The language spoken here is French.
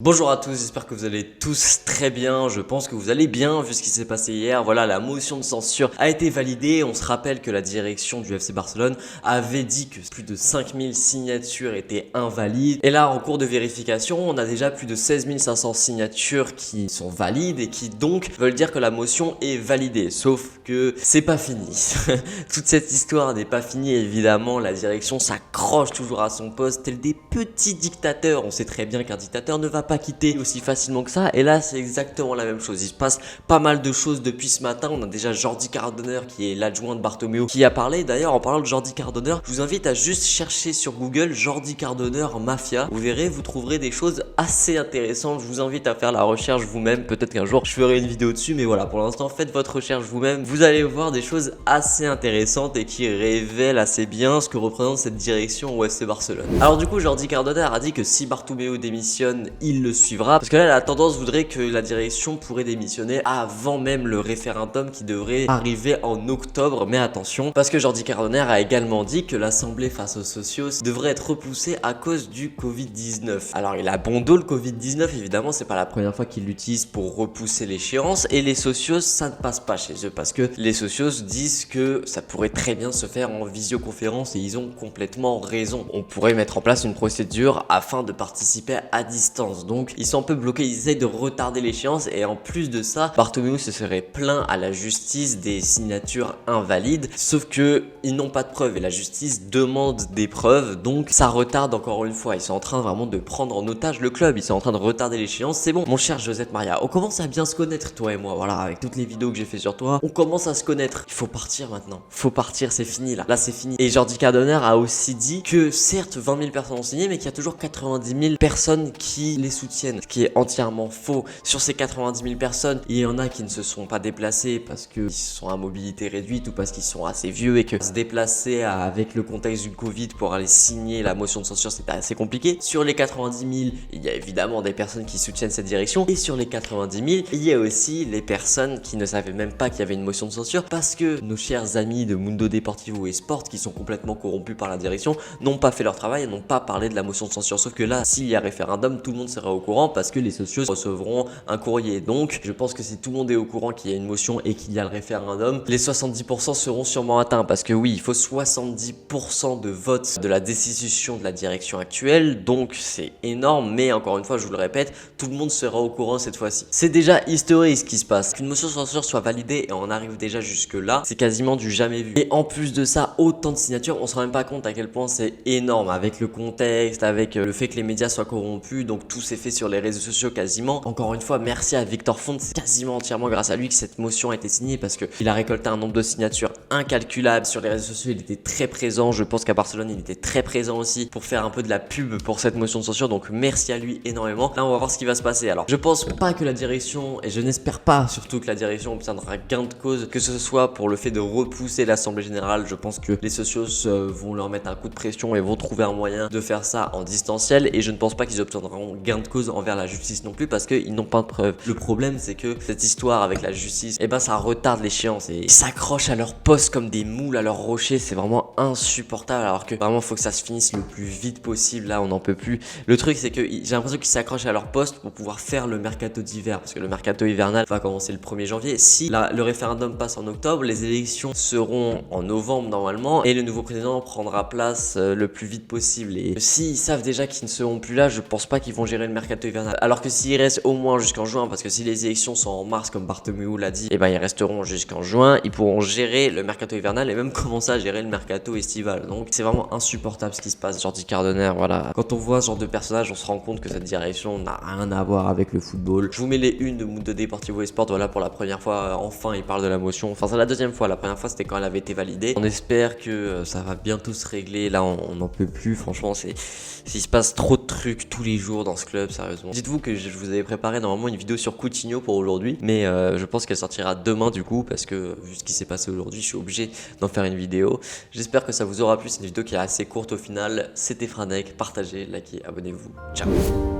Bonjour à tous, j'espère que vous allez tous très bien, je pense que vous allez bien vu ce qui s'est passé hier. Voilà, la motion de censure a été validée. On se rappelle que la direction du FC Barcelone avait dit que plus de 5000 signatures étaient invalides. Et là, en cours de vérification, on a déjà plus de 16 500 signatures qui sont valides et qui donc veulent dire que la motion est validée. Sauf que c'est pas fini. Toute cette histoire n'est pas finie, évidemment. La direction s'accroche toujours à son poste tel des petits dictateurs. On sait très bien qu'un dictateur ne va pas quitter aussi facilement que ça, et là c'est exactement la même chose. Il se passe pas mal de choses depuis ce matin. On a déjà Jordi Cardonner qui est l'adjoint de Bartomeu qui a parlé. D'ailleurs, en parlant de Jordi Cardonner, je vous invite à juste chercher sur Google Jordi Cardonner Mafia. Vous verrez, vous trouverez des choses assez intéressantes. Je vous invite à faire la recherche vous-même. Peut-être qu'un jour je ferai une vidéo dessus, mais voilà, pour l'instant faites votre recherche vous-même. Vous allez voir des choses assez intéressantes et qui révèlent assez bien ce que représente cette direction au FC Barcelone. Alors du coup, Jordi Cardonner a dit que si Bartomeu démissionne, il le suivra, parce que là la tendance voudrait que la direction pourrait démissionner avant même le référendum qui devrait arriver en octobre. Mais attention, parce que Jordi Cardonner a également dit que l'assemblée face aux socios devrait être repoussée à cause du Covid-19. Alors il a bon dos le Covid-19, évidemment c'est pas la première fois qu'il l'utilise pour repousser l'échéance, et les socios ça ne passe pas chez eux parce que les socios disent que ça pourrait très bien se faire en visioconférence, et ils ont complètement raison. On pourrait mettre en place une procédure afin de participer à distance. Donc ils sont un peu bloqués, ils essayent de retarder l'échéance, et en plus de ça, Bartomeu se serait plaint à la justice des signatures invalides, sauf que ils n'ont pas de preuves et la justice demande des preuves, donc ça retarde encore une fois. Ils sont en train vraiment de prendre en otage le club, ils sont en train de retarder l'échéance. C'est bon, mon cher Josette Maria, on commence à bien se connaître toi et moi, voilà, avec toutes les vidéos que j'ai fait sur toi, on commence à se connaître. Il faut partir maintenant, faut partir, c'est fini là c'est fini. Et Jordi Cardonner a aussi dit que certes 20 000 personnes ont signé, mais qu'il y a toujours 90 000 personnes qui les soutiennent, ce qui est entièrement faux. Sur ces 90 000 personnes, il y en a qui ne se sont pas déplacés parce qu'ils sont à mobilité réduite ou parce qu'ils sont assez vieux et que se déplacer avec le contexte du Covid pour aller signer la motion de censure c'était assez compliqué. Sur les 90 000, il y a évidemment des personnes qui soutiennent cette direction, et sur les 90 000, il y a aussi les personnes qui ne savaient même pas qu'il y avait une motion de censure parce que nos chers amis de Mundo Deportivo et Sport, qui sont complètement corrompus par la direction, n'ont pas fait leur travail et n'ont pas parlé de la motion de censure. Sauf que là, s'il y a référendum, tout le monde sera au courant parce que les socios recevront un courrier. Donc je pense que si tout le monde est au courant qu'il y a une motion et qu'il y a le référendum, les 70% seront sûrement atteints, parce que oui, il faut 70% de vote de la destitution de la direction actuelle, donc c'est énorme. Mais encore une fois, je vous le répète, tout le monde sera au courant cette fois-ci. C'est déjà historique ce qui se passe. Qu'une motion de censure soit validée et on arrive déjà jusque là, c'est quasiment du jamais vu. Et en plus de ça, autant de signatures, on se rend même pas compte à quel point c'est énorme, avec le contexte, avec le fait que les médias soient corrompus, donc tout s'est fait sur les réseaux sociaux quasiment. Encore une fois, merci à Victor Font, c'est quasiment entièrement grâce à lui que cette motion a été signée, parce qu'il a récolté un nombre de signatures incalculable. Sur les réseaux sociaux, il était très présent. Je pense qu'à Barcelone, il était très présent aussi pour faire un peu de la pub pour cette motion de censure, donc merci à lui énormément. Là, on va voir ce qui va se passer. Alors, je pense pas que la direction, et je n'espère pas surtout que la direction obtiendra gain de cause, que ce soit pour le fait de repousser l'Assemblée Générale. Je pense que les socios vont leur mettre un coup de pression et vont trouver un moyen de faire ça en distanciel, et je ne pense pas qu'ils obtiendront gain de cause envers la justice non plus, parce qu'ils n'ont pas de preuves. Le problème, c'est que cette histoire avec la justice, et ben ça retarde l'échéance et ils s'accrochent à leur poste comme des moules à leur rocher. C'est vraiment insupportable, alors que vraiment faut que ça se finisse le plus vite possible. Là, on n'en peut plus. Le truc, c'est que j'ai l'impression qu'ils s'accrochent à leur poste pour pouvoir faire le mercato d'hiver, parce que le mercato hivernal va commencer le 1er janvier. Si le référendum passe en octobre, les élections seront en novembre normalement, et le nouveau président prendra place le plus vite possible. Et s'ils savent déjà qu'ils ne seront plus là, je pense pas qu'ils vont gérer le mercato hivernal. Alors que s'ils restent au moins jusqu'en juin, parce que si les élections sont en mars comme Bartomeu l'a dit, et ben ils resteront jusqu'en juin, ils pourront gérer le mercato hivernal et même commencer à gérer le mercato estival. Donc c'est vraiment insupportable ce qui se passe. Jordi Cardonner, voilà, quand on voit ce genre de personnage, on se rend compte que cette direction n'a rien à voir avec le football. Je vous mets les unes de Mundo Deportivo et Sport. Voilà, pour la première fois, enfin il parle de la motion. Enfin c'est la deuxième fois, la première fois c'était quand elle avait été validée. On espère que ça va bientôt se régler. Là on n'en peut plus, franchement. Il se passe trop de trucs tous les jours dans ce club, sérieusement. Dites-vous que je vous avais préparé normalement une vidéo sur Coutinho pour aujourd'hui, mais je pense qu'elle sortira demain du coup, parce que vu ce qui s'est passé aujourd'hui, je suis obligé d'en faire une vidéo. J'espère que ça vous aura plu. C'est une vidéo qui est assez courte au final. C'était Franek, partagez, likez, abonnez-vous. Ciao.